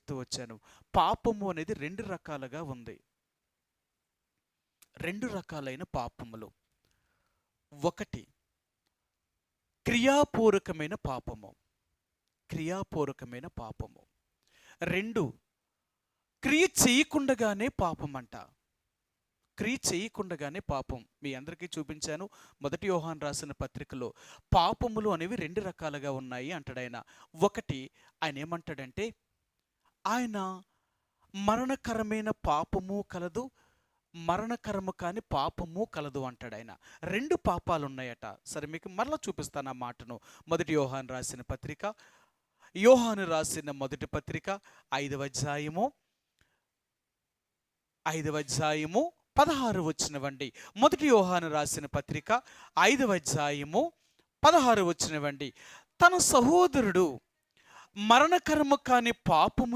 చెప్తూ వచ్చాను. పాపము అనేది రెండు రకాలుగా ఉంది. రెండు రకాలైన పాపములు. ఒకటి క్రియాపూర్వకమైన పాపము. క్రియాపూర్వకమైన పాపము. రెండు క్రియ చేయకుండగానే పాపమంట. క్రియ చేయకుండగానే పాపం. మీ అందరికీ చూపించాను. 1 యోహాను రాసిన పత్రికలో పాపములు అనేవి రెండు రకాలుగా ఉన్నాయి అంటాడు ఆయన. ఒకటి ఆయన ఏమంటాడంటే, ఆయన మరణకరమైన పాపము కలదు, మరణకరము కాని పాపము కలదు అంటాడు ఆయన. రెండు పాపాలు ఉన్నాయట. సరే, మీకు మరలా చూపిస్తాను ఆ మాటను. 1 యోహాను రాసిన పత్రిక, యోహాను రాసిన మొదటి పత్రిక 5వ అధ్యాయము 16 వచనమండి. 1 యోహాను రాసిన పత్రిక 5వ అధ్యాయము 16 వచనమండి. తన సహోదరుడు మరణకరము కాని పాపము